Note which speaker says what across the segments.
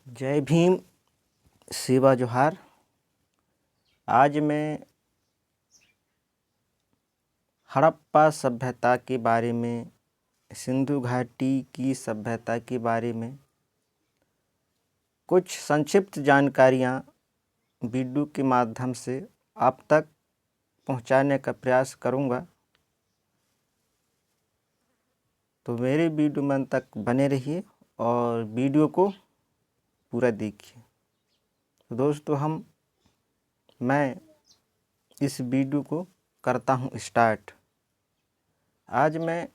Speaker 1: जय भीम, सेवा जोहार। आज मैं हड़प्पा सभ्यता के बारे में, सिंधु घाटी की सभ्यता के बारे में कुछ संक्षिप्त जानकारियाँ वीडियो के माध्यम से आप तक पहुँचाने का प्रयास करूँगा। तो मेरे वीडियो में अंत तक बने रहिए और वीडियो को पूरा देखिए। तो दोस्तों, मैं इस वीडियो को करता हूँ स्टार्ट। आज मैं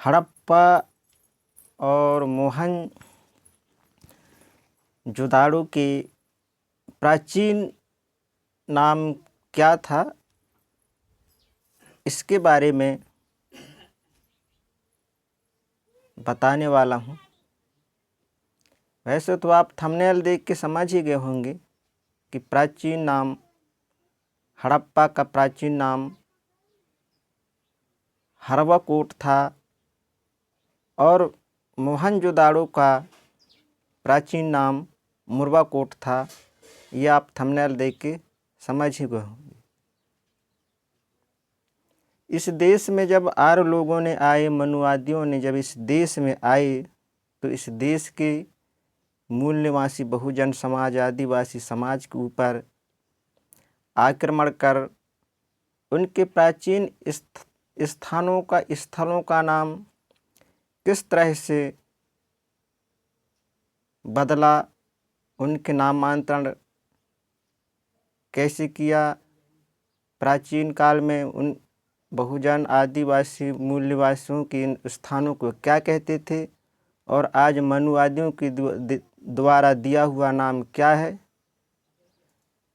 Speaker 1: हड़प्पा और मोहनजोदाड़ो के प्राचीन नाम क्या था, इसके बारे में बताने वाला हूँ। वैसे तो आप थंबनेल देख के समझ ही गए होंगे कि प्राचीन नाम हड़प्पा का प्राचीन नाम हरवाकोट था और मोहनजोदाड़ो का प्राचीन नाम मुर्वाकोट था। ये आप थंबनेल देख के समझ ही गए होंगे। इस देश में जब आर्य लोगों ने आए, मनुवादियों ने जब इस देश में आए, तो इस देश के मूल निवासी बहुजन समाज, आदिवासी समाज के ऊपर आक्रमण कर उनके प्राचीन स्थलों का नाम किस तरह से बदला, उनके नामांतरण कैसे किया, प्राचीन काल में उन बहुजन आदिवासी मूल निवासियों के इन स्थानों को क्या कहते थे और आज मनुवादियों के द्वारा दिया हुआ नाम क्या है।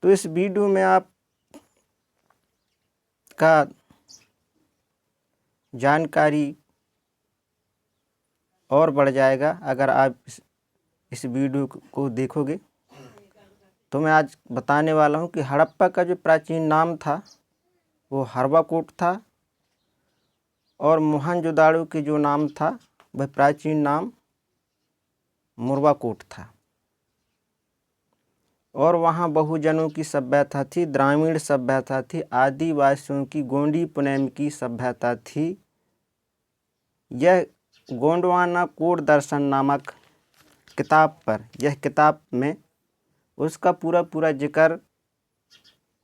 Speaker 1: तो इस वीडियो में आप का जानकारी और बढ़ जाएगा अगर आप इस वीडियो को देखोगे। तो मैं आज बताने वाला हूँ कि हड़प्पा का जो प्राचीन नाम था वो हरवाकोट था और मोहनजोदाड़ो के जो नाम था वह प्राचीन नाम मुर्वाकोट था। और वहाँ बहुजनों की सभ्यता थी, ग्रामीण सभ्यता थी, आदिवासियों की गोंडी पुनेम की सभ्यता थी। यह गोंडवाना कोड दर्शन नामक किताब पर, यह किताब में उसका पूरा जिक्र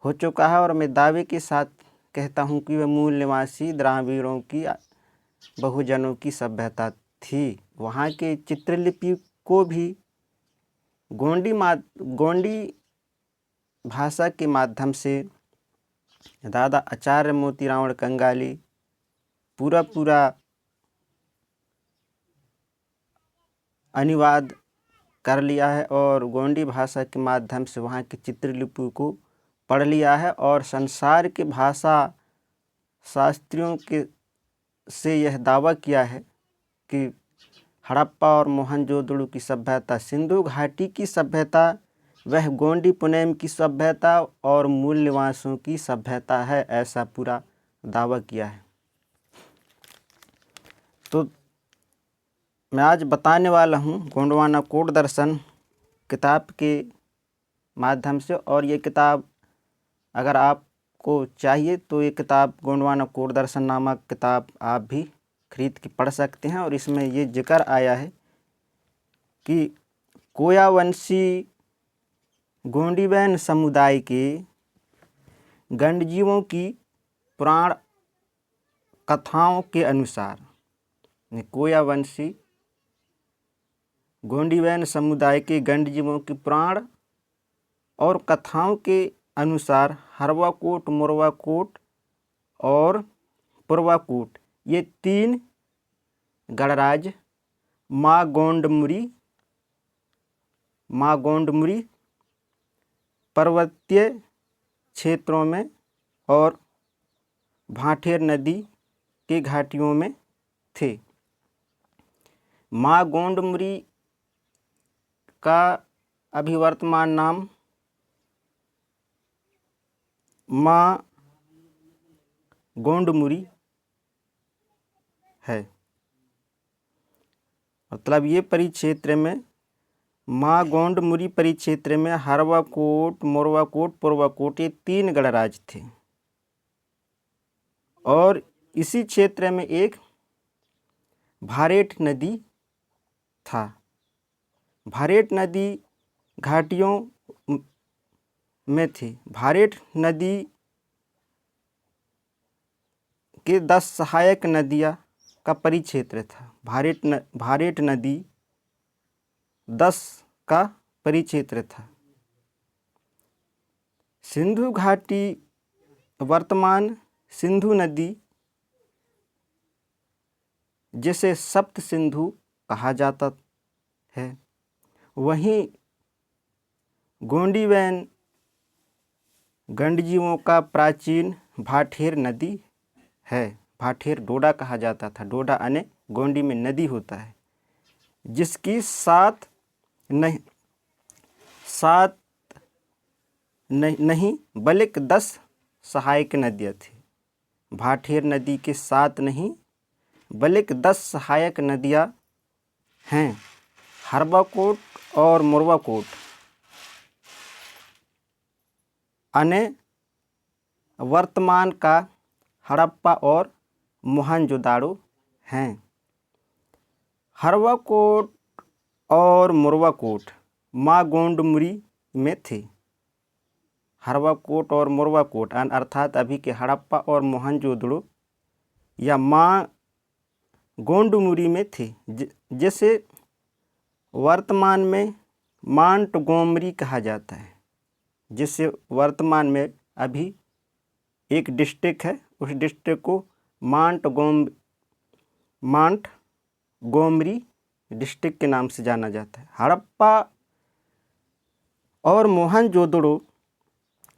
Speaker 1: हो चुका है और मैं दावे के साथ कहता हूँ कि वह मूल निवासी द्राविड़ों की, बहुजनों की सभ्यता थी। वहाँ के चित्रलिपि को भी गोंडी भाषा के माध्यम से दादा आचार्य मोतीराम कंगाली पूरा अनुवाद कर लिया है और गोंडी भाषा के माध्यम से वहाँ की चित्रलिपि को पढ़ लिया है और संसार के भाषा शास्त्रियों के से यह दावा किया है कि हड़प्पा और मोहनजोदड़ो की सभ्यता सिंधु घाटी की सभ्यता, वह गोंडी पुनेम की सभ्यता और मूल निवासियों की सभ्यता है, ऐसा पूरा दावा किया है। तो मैं आज बताने वाला हूँ गोंडवाना कोड दर्शन किताब के माध्यम से। और ये किताब अगर आपको चाहिए तो ये किताब गोंडवाना कोड दर्शन नामक किताब आप भी खरीद के पढ़ सकते हैं। और इसमें ये जिक्र आया है कि कोयावंशी गोंडीबैन समुदाय के गंडजीवों की पुराण कथाओं के अनुसार, कोयावंशी गोंडीबैन समुदाय के गंडजीवों की पुराण और कथाओं के अनुसार हरवाकोट, मुर्वाकोट और पुरवाकोट ये तीन गणराज्य मागोंडमुरी पर्वतीय क्षेत्रों में और भाटेर नदी के घाटियों में थे। मागोंडमुरी का अभी वर्तमान नाम मागोंडमुरी है। मतलब ये परिक्षेत्र में माँ गोंड मुरी परिक्षेत्र में हरवाकोट, मोरवाकोट, पुरवाकोट ये 3 गणराज्य थे और इसी क्षेत्र में एक भारेट नदी था। भारेट नदी घाटियों में थी। भारेट नदी के 10 सहायक नदियाँ का परिक्षेत्र था। भारेट नदी 10 का परिक्षेत्र था। सिंधु घाटी वर्तमान सिंधु नदी जिसे सप्त सिंधु कहा जाता है, वहीं गोंडी वैन गंडजीवों का प्राचीन भाठेर नदी है। भाठेर डोडा कहा जाता था। डोडा यानी गोंडी में नदी होता है, जिसकी 7 नहीं बल्कि 10 सहायक नदियाँ थी। भाठेर नदी के 7 नहीं बल्कि 10 सहायक नदियाँ हैं। हरवाकोट और मोरवाकोट यानी वर्तमान का हड़प्पा और मोहनजोदाड़ो हैं। हरवाकोट और मोरवाकोट माँ गोंड मुरी में थे। हरवाकोट और मोरवाकोट अर्थात अभी के हड़प्पा और मोहनजोदड़ो या माँ गोंड मुरी में थे, जिसे वर्तमान में मांटगोमरी कहा जाता है, जिससे वर्तमान में अभी एक डिस्ट्रिक्ट है, उस डिस्ट्रिक्ट को मांटगोमरी डिस्ट्रिक्ट के नाम से जाना जाता है। हड़प्पा और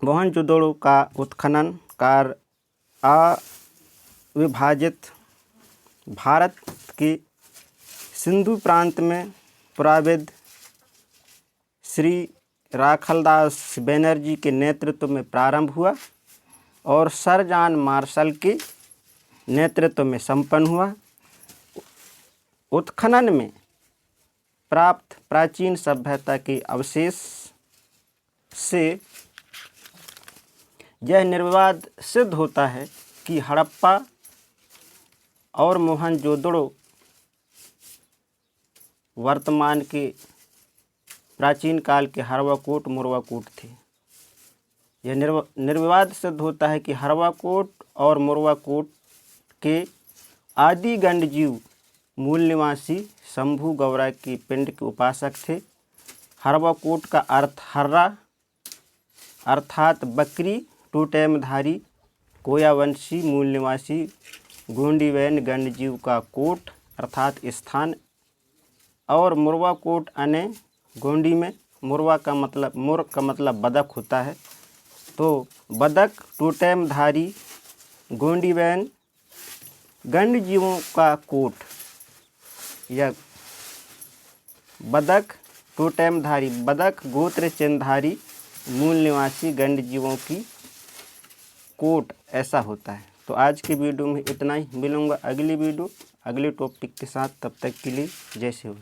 Speaker 1: मोहनजोदड़ो का उत्खनन कार्य अविभाजित भारत के सिंधु प्रांत में पुराविद श्री राखलदास बनर्जी के नेतृत्व में प्रारंभ हुआ और सर जॉन मार्शल के नेतृत्व में संपन्न हुआ। उत्खनन में प्राप्त प्राचीन सभ्यता के अवशेष से यह निर्विवाद सिद्ध होता है कि हड़प्पा और मोहनजोदड़ो वर्तमान के प्राचीन काल के हरवाकोट मोरवाकोट थे। यह निर्विवाद सिद्ध होता है कि हरवाकोट और मोरवाकोट के आदि गंडजीव मूल निवासी शंभू गौरा के पिंड के उपासक थे। हरवाकोट का अर्थ हर्रा अर्थात बकरी टोटेमधारी कोयावंशी मूल निवासी गोंडीवैन गंडजीव का कोट अर्थात स्थान और मोरवाकोट यानी गोंडी में मुर का मतलब बदक होता है, तो बदक टोटेमधारी गोंडीवैन गंडजीवों का कोट या बदक टोटेमधारी बदक गोत्र चिन्हधारी मूल निवासी गंडजीवों की कोट ऐसा होता है। तो आज की वीडियो में इतना ही। मिलूँगा अगली वीडियो अगले टॉपिक के साथ। तब तक के लिए जय श्री राम।